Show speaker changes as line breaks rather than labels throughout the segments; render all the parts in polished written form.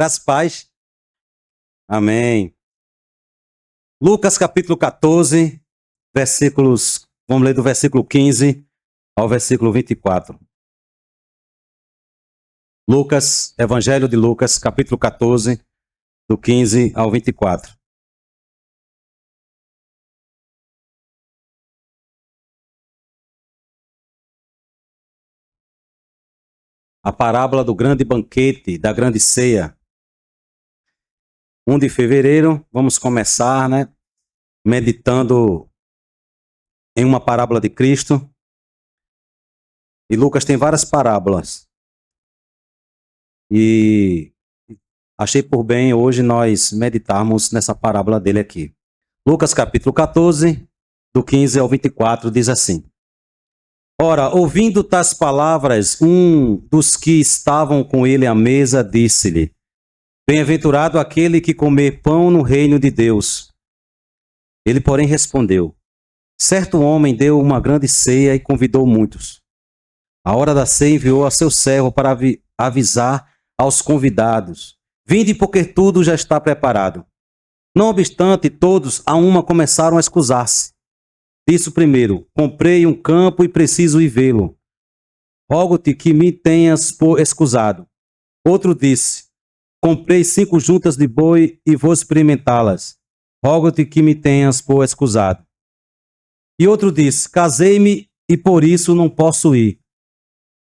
Graças e paz. Amém. Lucas capítulo 14, versículos, vamos ler do versículo 15 ao versículo 24. Lucas, Evangelho de Lucas, capítulo 14, do 15 ao 24. A parábola do grande banquete, da grande ceia. 1 de fevereiro, vamos começar, meditando em uma parábola de Cristo. E Lucas tem várias parábolas. E achei por bem hoje nós meditarmos nessa parábola dele aqui. Lucas capítulo 14, do 15 ao 24, diz assim: Ora, ouvindo tais palavras, um dos que estavam com ele à mesa disse-lhe: Bem-aventurado aquele que comer pão no reino de Deus. Ele, porém, respondeu: Certo homem deu uma grande ceia e convidou muitos. A hora da ceia enviou a seu servo para avisar aos convidados: Vinde, porque tudo já está preparado. Não obstante, todos a uma começaram a escusar-se. Disse o primeiro: Comprei um campo e preciso ir vê-lo. Rogo-te que me tenhas por escusado. Outro disse: Comprei 5 juntas de boi e vou experimentá-las. Rogo-te que me tenhas por escusado. E outro disse: Casei-me e por isso não posso ir.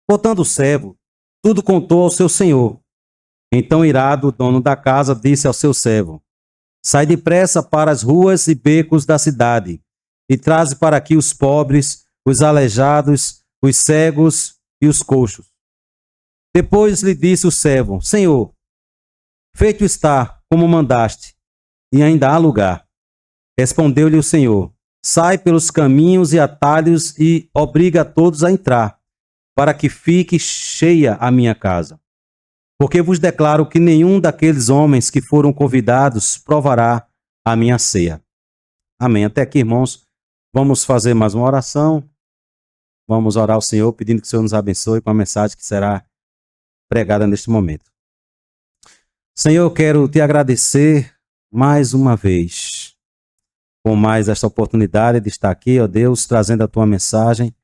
Voltando o servo, tudo contou ao seu senhor. Então, irado, o dono da casa disse ao seu servo: Sai depressa para as ruas e becos da cidade e traze para aqui os pobres, os aleijados, os cegos e os coxos. Depois lhe disse o servo: Senhor, feito está como mandaste, e ainda há lugar. Respondeu-lhe o Senhor: Sai pelos caminhos e atalhos e obriga a todos a entrar, para que fique cheia a minha casa. Porque vos declaro que nenhum daqueles homens que foram convidados provará a minha ceia. Amém. Até aqui, irmãos, vamos fazer mais uma oração. Vamos orar ao Senhor, pedindo que o Senhor nos abençoe com a mensagem que será pregada neste momento. Senhor, eu quero te agradecer mais uma vez por mais esta oportunidade de estar aqui, ó Deus, trazendo a tua mensagem,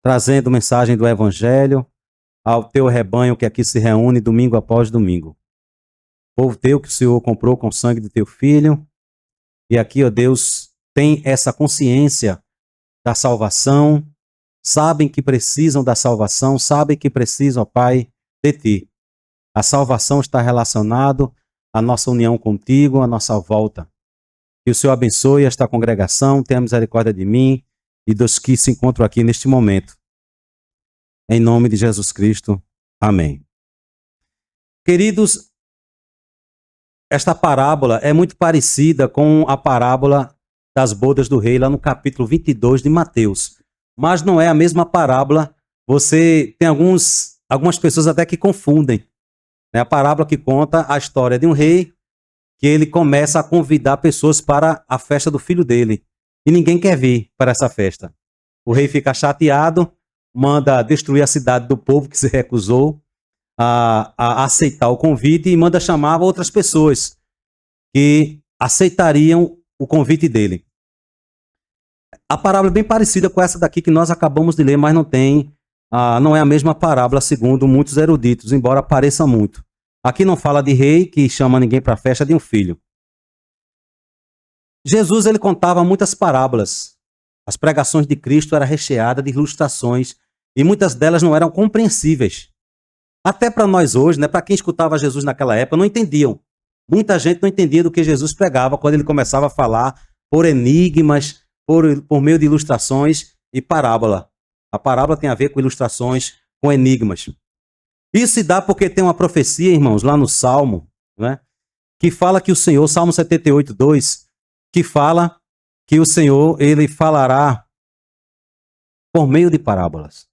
trazendo mensagem do Evangelho ao teu rebanho que aqui se reúne domingo após domingo. Povo teu que o Senhor comprou com o sangue do teu filho, e aqui, ó Deus, tem essa consciência da salvação, sabem que precisam da salvação, sabem que precisam, ó Pai, de ti. A salvação está relacionada à nossa união contigo, à nossa volta. Que o Senhor abençoe esta congregação, tenha misericórdia de mim e dos que se encontram aqui neste momento. Em nome de Jesus Cristo. Amém. Queridos, esta parábola é muito parecida com a parábola das bodas do rei, lá no capítulo 22 de Mateus. Mas não é a mesma parábola. Você tem algumas pessoas até que confundem. É a parábola que conta a história de um rei que ele começa a convidar pessoas para a festa do filho dele. E ninguém quer vir para essa festa. O rei fica chateado, manda destruir a cidade do povo que se recusou a aceitar o convite e manda chamar outras pessoas que aceitariam o convite dele. A parábola é bem parecida com essa daqui que nós acabamos de ler, mas não é a mesma parábola, segundo muitos eruditos, embora pareça muito. Aqui não fala de rei que chama ninguém para a festa, de um filho. Jesus, ele contava muitas parábolas. As pregações de Cristo eram recheadas de ilustrações e muitas delas não eram compreensíveis. Até para nós hoje, para quem escutava Jesus naquela época, não entendiam. Muita gente não entendia do que Jesus pregava quando ele começava a falar por enigmas, por meio de ilustrações e parábola. A parábola tem a ver com ilustrações, com enigmas. Isso se dá porque tem uma profecia, irmãos, lá no Salmo, que fala que o Senhor, Salmo 78, 2, que fala que o Senhor, ele falará por meio de parábolas.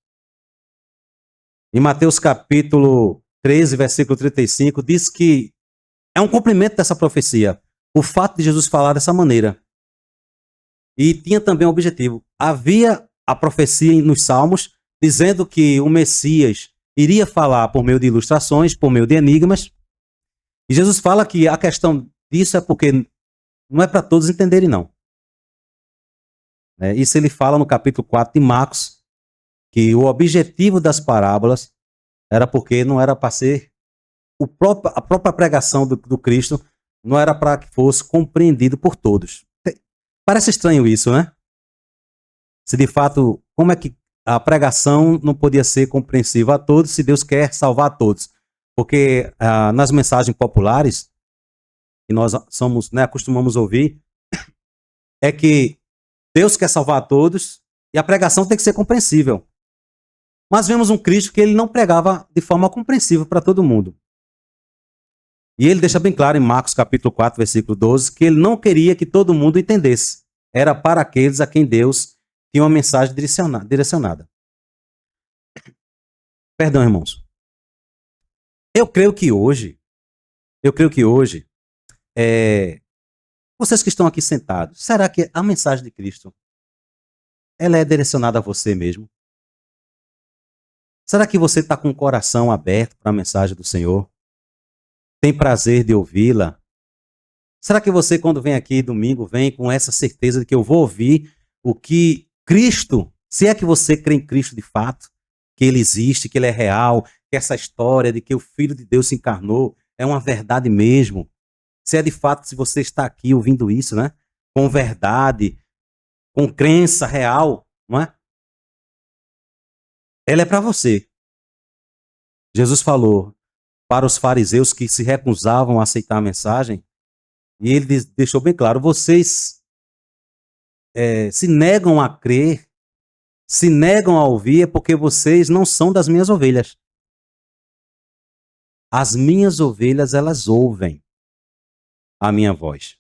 Em Mateus capítulo 13, versículo 35, diz que é um cumprimento dessa profecia, o fato de Jesus falar dessa maneira. E tinha também um objetivo. Havia a profecia nos Salmos, dizendo que o Messias iria falar por meio de ilustrações, por meio de enigmas, E Jesus fala que a questão disso é porque não é para todos entenderem, não. Isso ele fala no capítulo 4 de Marcos, que o objetivo das parábolas era porque não era para ser a própria pregação do Cristo não era para que fosse compreendido por todos. Parece estranho isso, né? Se de fato, como é que a pregação não podia ser compreensiva a todos se Deus quer salvar a todos? Porque nas mensagens populares que nós somos, acostumamos ouvir, é que Deus quer salvar a todos e a pregação tem que ser compreensível. Mas vemos um Cristo que ele não pregava de forma compreensível para todo mundo. E ele deixa bem claro em Marcos capítulo 4, versículo 12, que ele não queria que todo mundo entendesse. Era para aqueles a quem Deus tinha uma mensagem direcionada. Perdão, irmãos. Eu creio que hoje, vocês que estão aqui sentados, será que a mensagem de Cristo ela é direcionada a você mesmo? Será que você está com o coração aberto para a mensagem do Senhor? Tem prazer de ouvi-la? Será que você, quando vem aqui domingo, vem com essa certeza de que eu vou ouvir o que Cristo, se é que você crê em Cristo de fato, que ele existe, que ele é real, que essa história de que o Filho de Deus se encarnou é uma verdade mesmo? Se é de fato, se você está aqui ouvindo isso, né? Com verdade, com crença real, não é? Ela é para você. Jesus falou para os fariseus que se recusavam a aceitar a mensagem, e ele deixou bem claro, vocês se negam a crer, se negam a ouvir, é porque vocês não são das minhas ovelhas. As minhas ovelhas, elas ouvem a minha voz.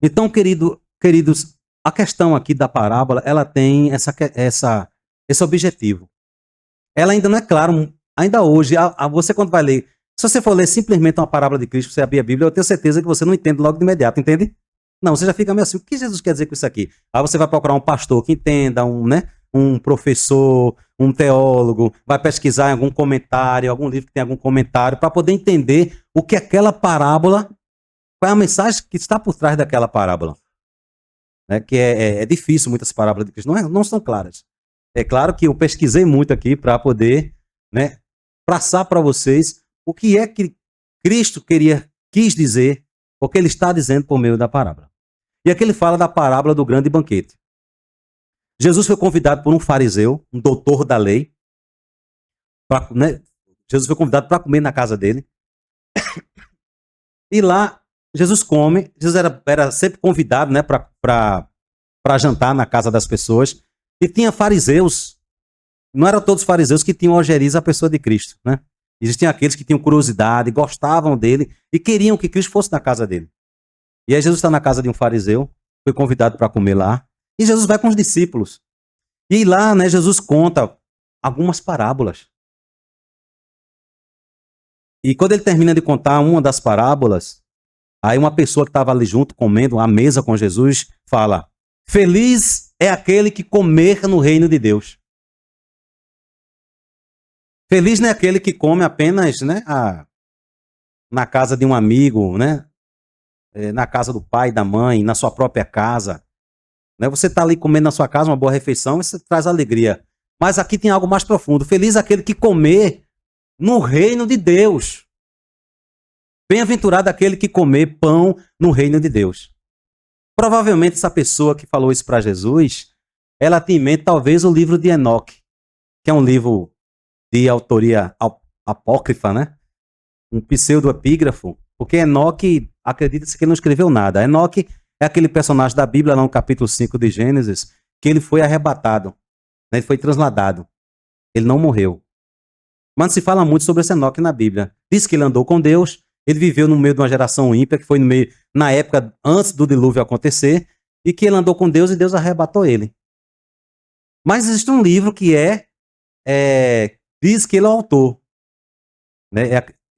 Então, queridos, a questão aqui da parábola, ela tem esse objetivo. Ela ainda não é claro, ainda hoje, você quando vai ler, se você for ler simplesmente uma parábola de Cristo, você abrir a Bíblia, eu tenho certeza que você não entende logo de imediato, entende? Não, você já fica meio assim, o que Jesus quer dizer com isso aqui? Aí você vai procurar um pastor que entenda, um professor, um teólogo, vai pesquisar em algum comentário, algum livro que tem algum comentário, para poder entender o que aquela parábola, qual é a mensagem que está por trás daquela parábola. Que é difícil, muitas parábolas de Cristo, não são claras. É claro que eu pesquisei muito aqui para poder passar para vocês o que é que Cristo quis dizer, o que ele está dizendo por meio da parábola. E aqui ele fala da parábola do grande banquete. Jesus foi convidado por um fariseu, um doutor da lei. Jesus foi convidado para comer na casa dele. E lá, Jesus come. Jesus era sempre convidado para jantar na casa das pessoas. E tinha fariseus. Não eram todos fariseus que tinham ojeriza à pessoa de Cristo, né? Existiam aqueles que tinham curiosidade, gostavam dele e queriam que Cristo fosse na casa dele. E aí Jesus está na casa de um fariseu, foi convidado para comer lá, e Jesus vai com os discípulos. E lá, Jesus conta algumas parábolas. E quando ele termina de contar uma das parábolas, aí uma pessoa que estava ali junto, comendo à mesa com Jesus, fala: feliz é aquele que comer no reino de Deus. Feliz não é aquele que come apenas na casa de um amigo, na casa do pai, da mãe, na sua própria casa. Você está ali comendo na sua casa uma boa refeição, isso traz alegria. Mas aqui tem algo mais profundo. Feliz é aquele que comer no reino de Deus. Bem-aventurado aquele que comer pão no reino de Deus. Provavelmente essa pessoa que falou isso para Jesus, ela tinha em mente talvez o livro de Enoque, que é um livro de autoria apócrifa, um pseudo-epígrafo, porque Enoque, acredita-se que ele não escreveu nada. Enoque é aquele personagem da Bíblia, lá no capítulo 5 de Gênesis, que ele foi arrebatado, ele foi transladado, ele não morreu. Mas não se fala muito sobre esse Enoque na Bíblia. Diz que ele andou com Deus, ele viveu no meio de uma geração ímpia, que foi na época antes do dilúvio acontecer, e que ele andou com Deus e Deus arrebatou ele. Mas existe um livro que diz que ele é o autor.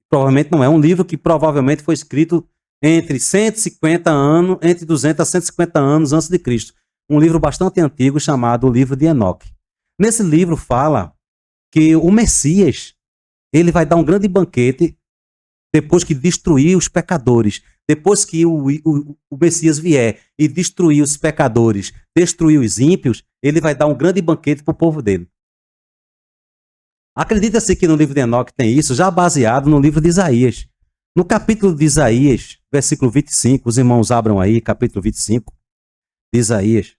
Provavelmente não é um livro que provavelmente foi escrito entre 150 anos, entre 200 a 150 anos antes de Cristo. Um livro bastante antigo chamado o livro de Enoque. Nesse livro fala que o Messias, ele vai dar um grande banquete depois que destruir os pecadores, depois que o Messias vier e destruir os pecadores, destruir os ímpios, ele vai dar um grande banquete para o povo dele. Acredita-se que no livro de Enoque tem isso, já baseado no livro de Isaías. No capítulo de Isaías, versículo 25, os irmãos abram aí, capítulo 25 de Isaías.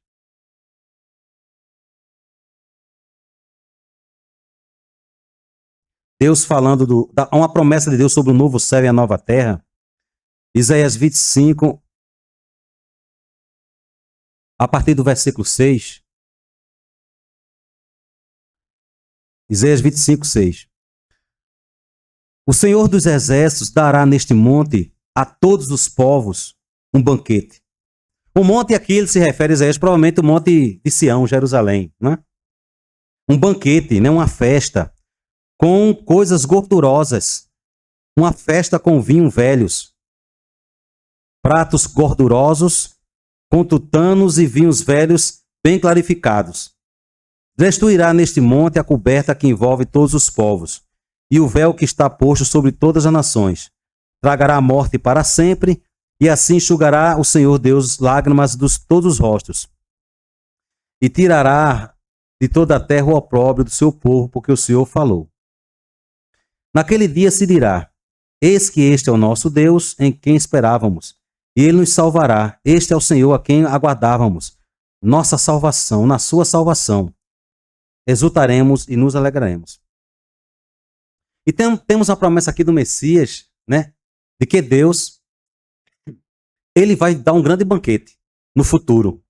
Deus falando uma promessa de Deus sobre o novo céu e a nova terra. Isaías 25, a partir do versículo 6. Isaías 25, 6. O Senhor dos Exércitos dará neste monte a todos os povos um banquete. O monte aqui ele se refere a Isaías, provavelmente o monte de Sião, Jerusalém, né? Um banquete, né? Uma festa com coisas gordurosas, uma festa com vinho velhos, pratos gordurosos, com tutanos e vinhos velhos bem clarificados. Destruirá neste monte a coberta que envolve todos os povos, e o véu que está posto sobre todas as nações. Tragará a morte para sempre, e assim enxugará o Senhor Deus lágrimas de todos os rostos. E tirará de toda a terra o opróbrio do seu povo, porque o Senhor falou. Naquele dia se dirá: eis que este é o nosso Deus, em quem esperávamos, e ele nos salvará. Este é o Senhor a quem aguardávamos. Nossa salvação, na sua salvação. Exultaremos e nos alegraremos. E temos a promessa aqui do Messias, né? De que Deus, ele vai dar um grande banquete no futuro.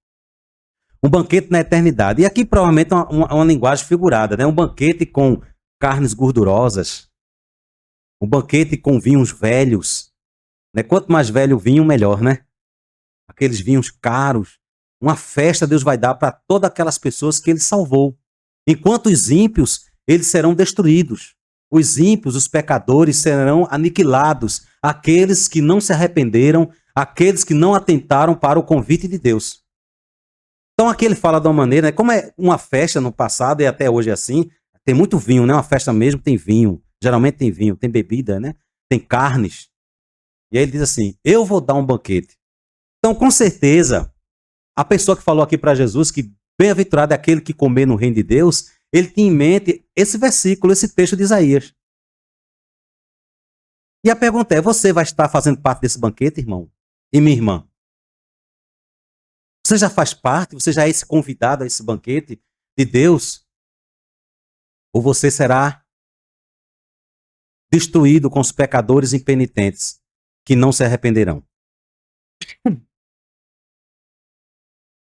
Um banquete na eternidade. E aqui provavelmente uma linguagem figurada, né? Um banquete com carnes gordurosas. Um banquete com vinhos velhos. Né? Quanto mais velho o vinho, melhor, né? Aqueles vinhos caros. Uma festa Deus vai dar para todas aquelas pessoas que ele salvou. Enquanto os ímpios, eles serão destruídos. Os ímpios, os pecadores, serão aniquilados. Aqueles que não se arrependeram, aqueles que não atentaram para o convite de Deus. Então aqui ele fala de uma maneira, né? Como é uma festa no passado e até hoje é assim, tem muito vinho, né? Uma festa mesmo tem vinho. Geralmente tem vinho, tem bebida, né? Tem carnes. E aí ele diz assim, eu vou dar um banquete. Então, com certeza, a pessoa que falou aqui para Jesus que bem-aventurado é aquele que comer no reino de Deus, ele tinha em mente esse versículo, esse texto de Isaías. E a pergunta é, você vai estar fazendo parte desse banquete, irmão? E minha irmã? Você já faz parte? Você já é esse convidado a esse banquete de Deus? Ou você será destruído com os pecadores impenitentes que não se arrependerão?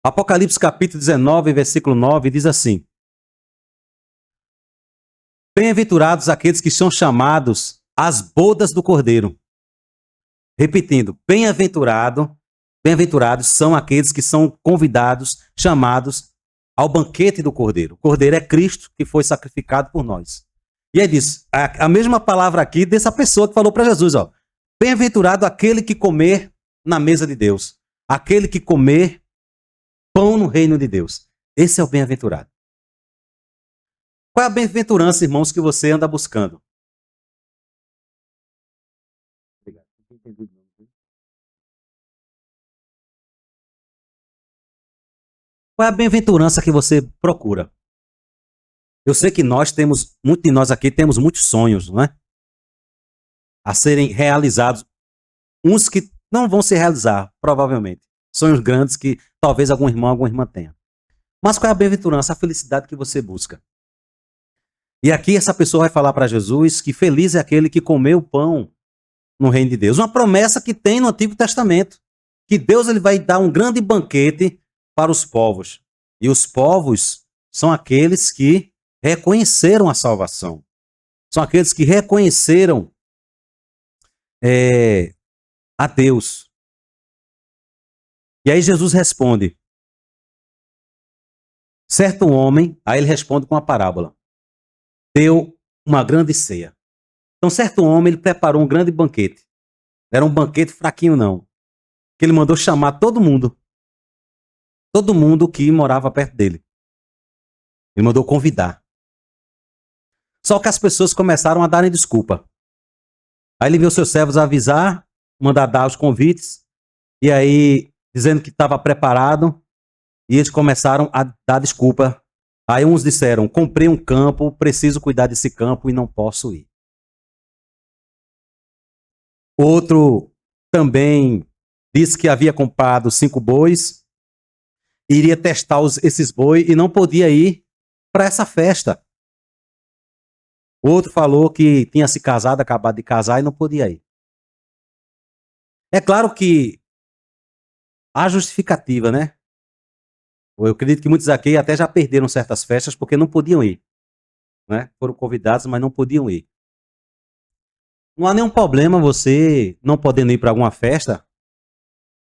Apocalipse capítulo 19, versículo 9, diz assim: bem-aventurados aqueles que são chamados às bodas do Cordeiro. Repetindo, bem-aventurados são aqueles que são convidados, chamados ao banquete do Cordeiro. O Cordeiro é Cristo que foi sacrificado por nós. E aí diz, a mesma palavra aqui dessa pessoa que falou para Jesus, ó. Bem-aventurado aquele que comer na mesa de Deus. Aquele que comer pão no reino de Deus. Esse é o bem-aventurado. Qual é a bem-aventurança, irmãos, que você anda buscando? Qual é a bem-aventurança que você procura? Eu sei que muitos de nós aqui temos muitos sonhos, não é? A serem realizados. Uns que não vão se realizar, provavelmente. Sonhos grandes que talvez algum irmão, alguma irmã tenha. Mas qual é a bem-aventurança, a felicidade que você busca? E aqui essa pessoa vai falar para Jesus que feliz é aquele que comeu o pão no reino de Deus. Uma promessa que tem no Antigo Testamento. Que Deus ele vai dar um grande banquete para os povos. E os povos são aqueles que reconheceram a salvação. São aqueles que reconheceram a Deus. E aí Jesus responde. Certo homem, aí ele responde com uma parábola. Deu uma grande ceia. Então certo homem, ele preparou um grande banquete. Não era um banquete fraquinho não. Que ele mandou chamar todo mundo. Todo mundo que morava perto dele. Ele mandou convidar. Só que as pessoas começaram a darem desculpa. Aí ele enviou seus servos a avisar, mandar dar os convites, e aí dizendo que estava preparado, e eles começaram a dar desculpa. Aí uns disseram, comprei um campo, preciso cuidar desse campo e não posso ir. Outro também disse que havia comprado 5 bois, iria testar esses bois e não podia ir para essa festa. Outro falou que tinha se casado, acabado de casar e não podia ir. É claro que há justificativa, né? Eu acredito que muitos aqui até já perderam certas festas porque não podiam ir, né? Foram convidados, mas não podiam ir. Não há nenhum problema você não podendo ir para alguma festa,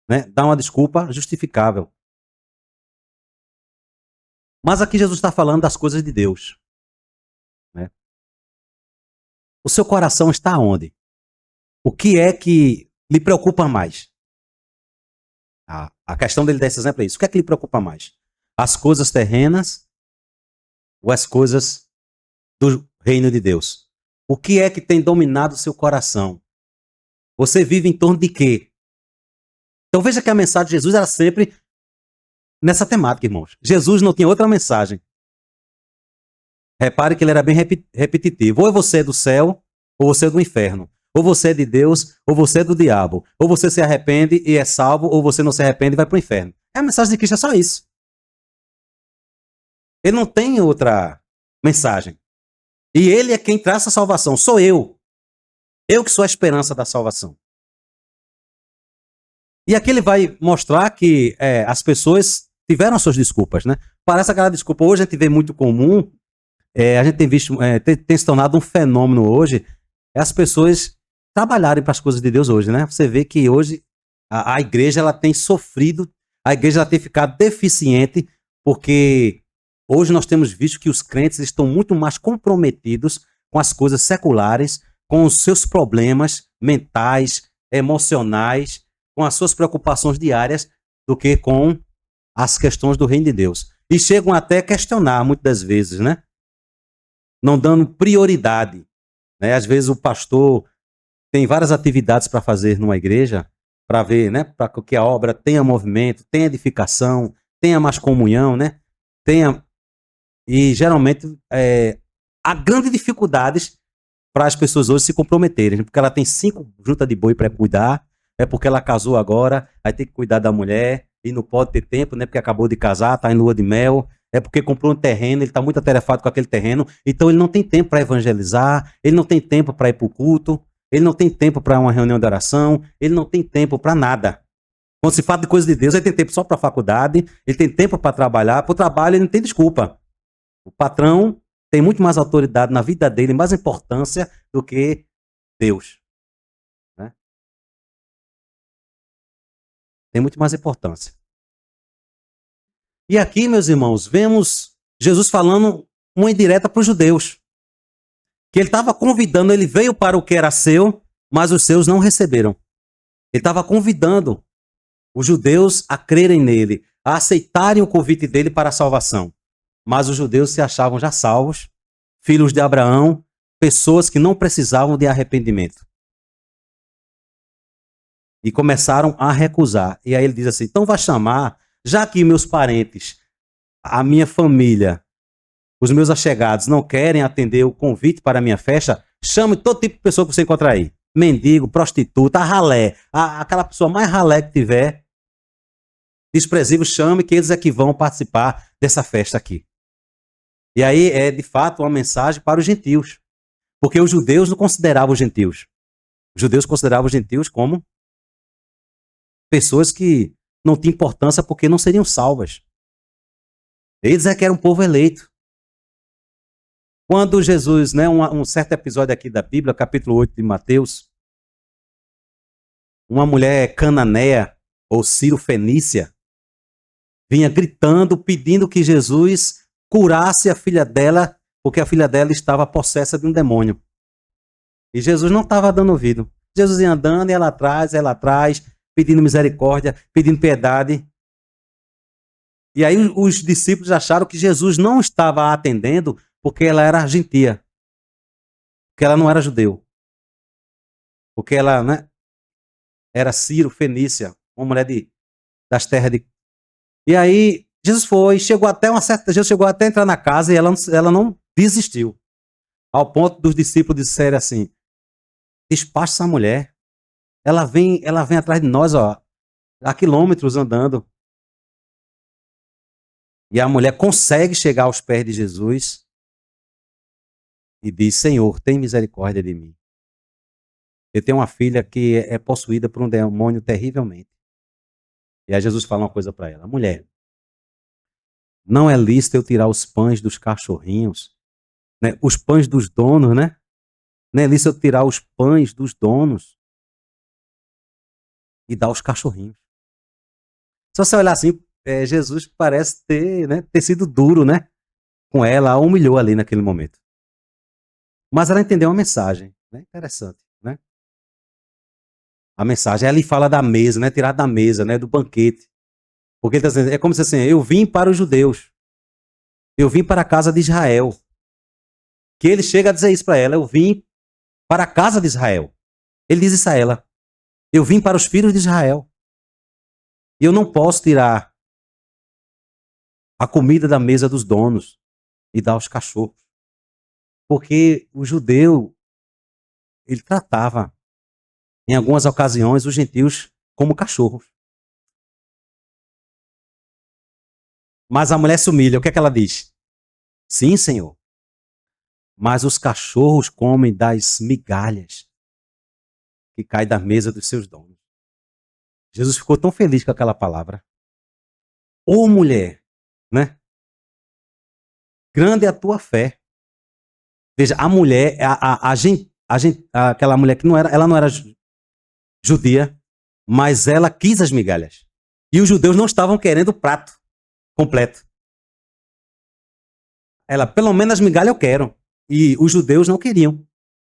né? Dar uma desculpa justificável. Mas aqui Jesus está falando das coisas de Deus, né? O seu coração está onde? O que é que lhe preocupa mais? A questão dele dar esse exemplo é isso. O que é que lhe preocupa mais? As coisas terrenas ou as coisas do reino de Deus? O que é que tem dominado o seu coração? Você vive em torno de quê? Então veja que a mensagem de Jesus era sempre nessa temática, irmãos. Jesus não tinha outra mensagem. Repare que ele era bem repetitivo. Ou você é do céu, ou você é do inferno. Ou você é de Deus, ou você é do diabo. Ou você se arrepende e é salvo, ou você não se arrepende e vai para o inferno. A mensagem de Cristo é só isso. Ele não tem outra mensagem. E ele é quem traz a salvação. Sou eu. Eu que sou a esperança da salvação. E aqui ele vai mostrar que as pessoas tiveram suas desculpas, né? Parece aquela desculpa. Hoje a gente vê muito comum, a gente tem visto, tem se tornado um fenômeno hoje, as pessoas trabalharem para as coisas de Deus hoje, né? Você vê que hoje a igreja ela tem sofrido, a igreja ela tem ficado deficiente, porque hoje nós temos visto que os crentes estão muito mais comprometidos com as coisas seculares, com os seus problemas mentais, emocionais, com as suas preocupações diárias, do que com as questões do reino de Deus. E chegam até a questionar, muitas das vezes, né? Não dando prioridade, né? Às vezes o pastor tem várias atividades para fazer numa igreja, para ver, né? Para que a obra tenha movimento, tenha edificação, tenha mais comunhão, né? Tenha... E geralmente há grandes dificuldades para as pessoas hoje se comprometerem, porque ela tem 5 juntas de boi para cuidar, é porque ela casou agora, aí tem que cuidar da mulher, e não pode ter tempo, né? Porque acabou de casar, está em lua de mel, é porque comprou um terreno, ele está muito atarefado com aquele terreno, então ele não tem tempo para evangelizar, ele não tem tempo para ir para o culto, ele não tem tempo para uma reunião de oração, ele não tem tempo para nada. Quando se fala de coisa de Deus, ele tem tempo só para a faculdade, ele tem tempo para trabalhar, para o trabalho ele não tem desculpa. O patrão tem muito mais autoridade na vida dele, mais importância do que Deus. Né? Tem muito mais importância. E aqui, meus irmãos, vemos Jesus falando uma indireta para os judeus. Que ele estava convidando, ele veio para o que era seu, mas os seus não receberam. Ele estava convidando os judeus a crerem nele, a aceitarem o convite dele para a salvação. Mas os judeus se achavam já salvos, filhos de Abraão, pessoas que não precisavam de arrependimento. E começaram a recusar. E aí ele diz assim, então vai chamar, já que meus parentes, a minha família, os meus allegados não querem atender o convite para a minha festa, chame todo tipo de pessoa que você encontrar aí. Mendigo, prostituta, ralé, aquela pessoa mais ralé que tiver, desprezível, chame que eles é que vão participar dessa festa aqui. E aí é de fato uma mensagem para os gentios. Porque os judeus não consideravam os gentios. Os judeus consideravam os gentios como pessoas que não tinham importância porque não seriam salvas. Eles é que eram um povo eleito. Quando Jesus, né, um certo episódio aqui da Bíblia, capítulo 8 de Mateus, uma mulher cananeia, ou Ciro-fenícia, vinha gritando, pedindo que Jesus curasse a filha dela, porque a filha dela estava possessa de um demônio. E Jesus não estava dando ouvido. Jesus ia andando, ela atrás, pedindo misericórdia, pedindo piedade. E aí os discípulos acharam que Jesus não estava atendendo porque ela era gentia. Porque ela não era judeu. porque ela, né, era Ciro, Fenícia, uma mulher das terras de... E aí, Jesus chegou até a entrar na casa e ela não desistiu. Ao ponto dos discípulos disserem assim, despacha essa mulher. Ela vem atrás de nós, ó, há quilômetros andando. E a mulher consegue chegar aos pés de Jesus e diz, Senhor, tem misericórdia de mim. Eu tenho uma filha que é possuída por um demônio terrivelmente. E aí Jesus fala uma coisa para ela, mulher, não é lícito eu tirar os pães dos cachorrinhos, né? Os pães dos donos, né? Não é lícito eu tirar os pães dos donos e dar aos cachorrinhos. Se você olhar assim, Jesus parece ter, né, ter sido duro, né? Com ela, a humilhou ali naquele momento. Mas ela entendeu uma mensagem, né? Interessante, né? A mensagem, ela fala da mesa, né? Tirar da mesa, né? Do banquete. Porque ele tá dizendo, é como se assim, eu vim para os judeus. Eu vim para a casa de Israel. Que ele chega a dizer isso para ela, eu vim para a casa de Israel. Ele diz isso a ela. Eu vim para os filhos de Israel. E eu não posso tirar a comida da mesa dos donos e dar aos cachorros. Porque o judeu, ele tratava, em algumas ocasiões, os gentios como cachorros. Mas a mulher se humilha. O que é que ela diz? Sim, Senhor. Mas os cachorros comem das migalhas que caem da mesa dos seus donos. Jesus ficou tão feliz com aquela palavra. Ô mulher, né? Grande é a tua fé. Veja, a mulher, aquela mulher que não era, ela não era judia, mas ela quis as migalhas. E os judeus não estavam querendo o prato completo. Ela, pelo menos as migalhas eu quero. E os judeus não queriam.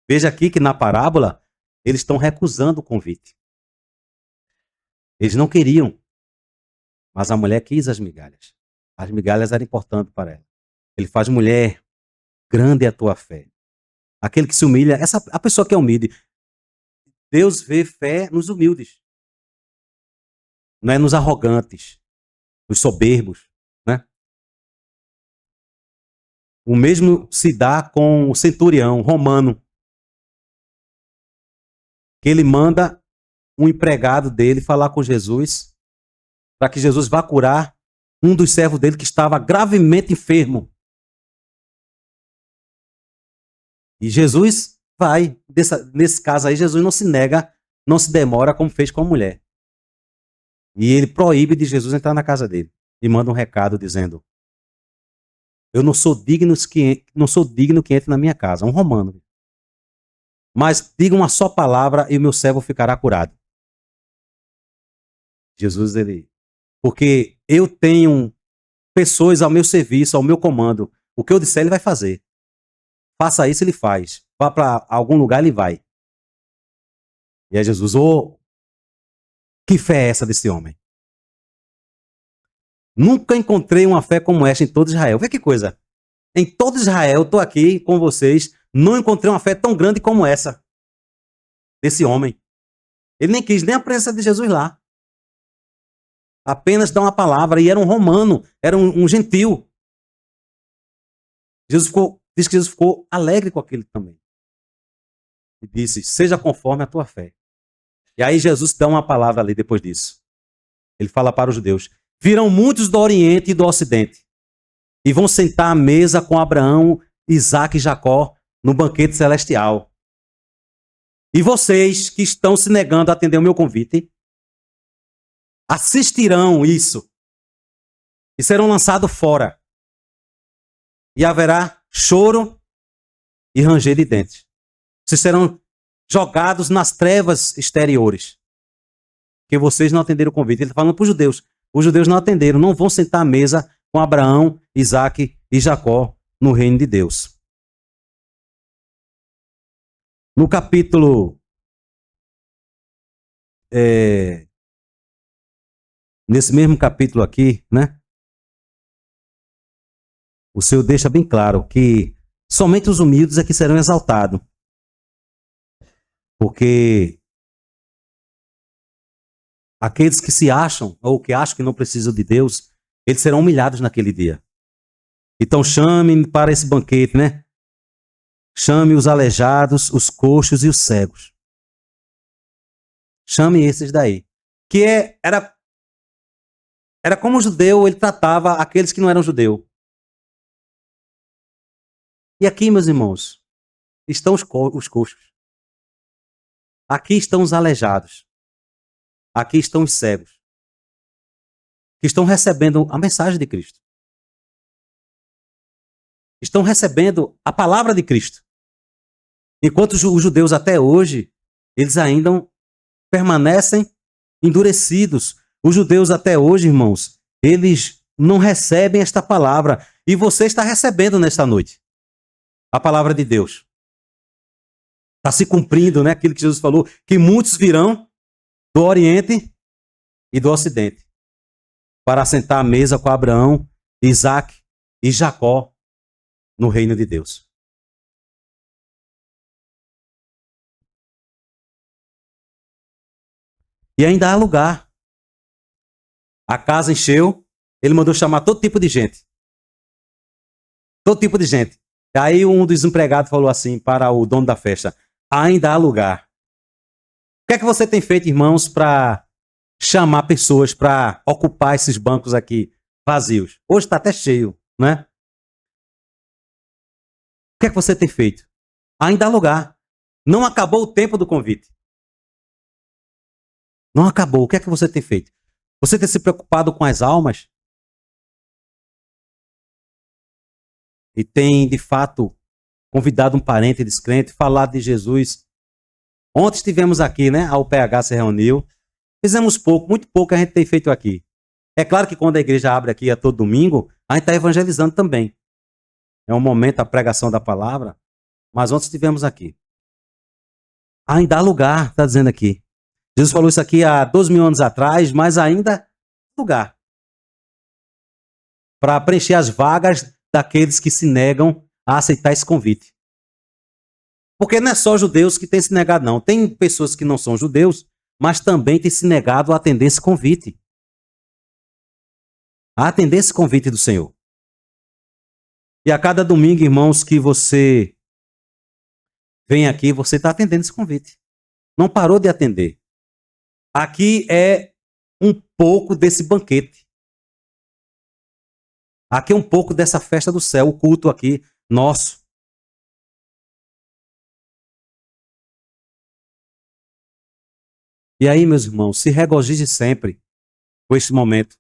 Veja aqui que na parábola, eles estão recusando o convite. Eles não queriam. Mas a mulher quis as migalhas. As migalhas eram importantes para ela. Ele faz, mulher, grande é a tua fé. Aquele que se humilha, a pessoa que é humilde. Deus vê fé nos humildes. Não é nos arrogantes, nos soberbos, né? O mesmo se dá com o centurião romano, que ele manda um empregado dele falar com Jesus, para que Jesus vá curar um dos servos dele que estava gravemente enfermo. E Jesus vai, nesse caso aí, Jesus não se nega, não se demora como fez com a mulher. E ele proíbe de Jesus entrar na casa dele. E manda um recado dizendo, eu não sou digno que entre na minha casa. Um romano. Mas diga uma só palavra e o meu servo ficará curado. Jesus, porque eu tenho pessoas ao meu serviço, ao meu comando. O que eu disser, ele vai fazer. Faça isso, ele faz. Vá para algum lugar, ele vai. E aí Jesus, que fé é essa desse homem? Nunca encontrei uma fé como esta em todo Israel. Vê que coisa. Em todo Israel, estou aqui com vocês, não encontrei uma fé tão grande como essa desse homem. Ele nem quis nem a presença de Jesus lá. Apenas dar uma palavra, e era um romano, era um gentil. Diz que Jesus ficou alegre com aquilo também. E disse, seja conforme a tua fé. E aí Jesus dá uma palavra ali depois disso. Ele fala para os judeus, virão muitos do Oriente e do Ocidente, e vão sentar à mesa com Abraão, Isaque e Jacó no banquete celestial. E vocês que estão se negando a atender o meu convite, assistirão isso e serão lançados fora. E haverá choro e ranger de dentes. Vocês serão jogados nas trevas exteriores. Que vocês não atenderam o convite. Ele está falando para os judeus. Os judeus não atenderam, não vão sentar à mesa com Abraão, Isaque e Jacó no reino de Deus. No capítulo... nesse mesmo capítulo aqui, né? O Senhor deixa bem claro que somente os humildes é que serão exaltados. Porque aqueles que se acham, ou que acham que não precisam de Deus, eles serão humilhados naquele dia. Então chame para esse banquete, né? Chame os aleijados, os coxos e os cegos. Chame esses daí. Era como o judeu, ele tratava aqueles que não eram judeu. E aqui, meus irmãos, estão os coxos. Aqui estão os aleijados. Aqui estão os cegos. Que estão recebendo a mensagem de Cristo. Estão recebendo a palavra de Cristo. Enquanto os judeus até hoje, eles ainda permanecem endurecidos. Os judeus até hoje, irmãos, eles não recebem esta palavra. E você está recebendo nesta noite a palavra de Deus. Está se cumprindo, né? Aquilo que Jesus falou, que muitos virão do Oriente e do Ocidente para assentar à mesa com Abraão, Isaac e Jacó no reino de Deus. E ainda há lugar. A casa encheu, ele mandou chamar todo tipo de gente. Todo tipo de gente. Aí um dos empregados falou assim para o dono da festa: ainda há lugar. O que é que você tem feito, irmãos, para chamar pessoas para ocupar esses bancos aqui vazios? Hoje está até cheio, né? O que é que você tem feito? Ainda há lugar. Não acabou o tempo do convite. Não acabou. O que é que você tem feito? Você tem se preocupado com as almas? E tem, de fato, convidado um parente descrente, falado de Jesus. Ontem estivemos aqui, né? A UPH se reuniu. Fizemos pouco, muito pouco a gente tem feito aqui. É claro que quando a igreja abre aqui a todo domingo, a gente está evangelizando também. É um momento da pregação da palavra. Mas ontem estivemos aqui. Ainda há lugar, está dizendo aqui. Jesus falou isso aqui há 12.000 anos atrás, mas ainda há lugar para preencher as vagas daqueles que se negam a aceitar esse convite. Porque não é só judeus que têm se negado, não. Tem pessoas que não são judeus, mas também têm se negado a atender esse convite. A atender esse convite do Senhor. E a cada domingo, irmãos, que você vem aqui, você está atendendo esse convite. Não parou de atender. Aqui é um pouco desse banquete. Aqui é um pouco dessa festa do céu, o culto aqui, nosso. E aí, meus irmãos, se regozije sempre com este momento.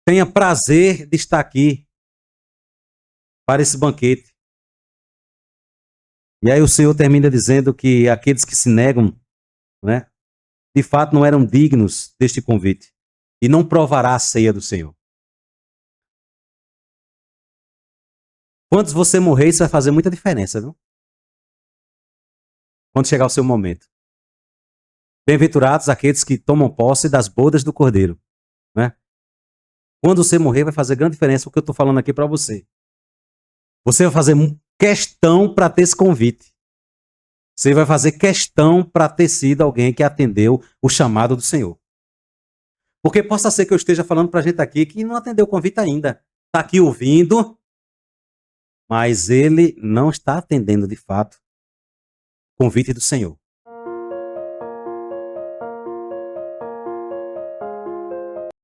Tenha prazer de estar aqui para esse banquete. E aí o Senhor termina dizendo que aqueles que se negam, né, de fato não eram dignos deste convite. E não provará a ceia do Senhor. Quando você morrer, isso vai fazer muita diferença, viu? Quando chegar o seu momento. Bem-aventurados aqueles que tomam posse das bodas do Cordeiro, né? Quando você morrer, vai fazer grande diferença o que eu estou falando aqui para você. Você vai fazer questão para ter esse convite. Você vai fazer questão para ter sido alguém que atendeu o chamado do Senhor. Porque possa ser que eu esteja falando para a gente aqui que não atendeu o convite ainda. Está aqui ouvindo, mas ele não está atendendo de fato o convite do Senhor.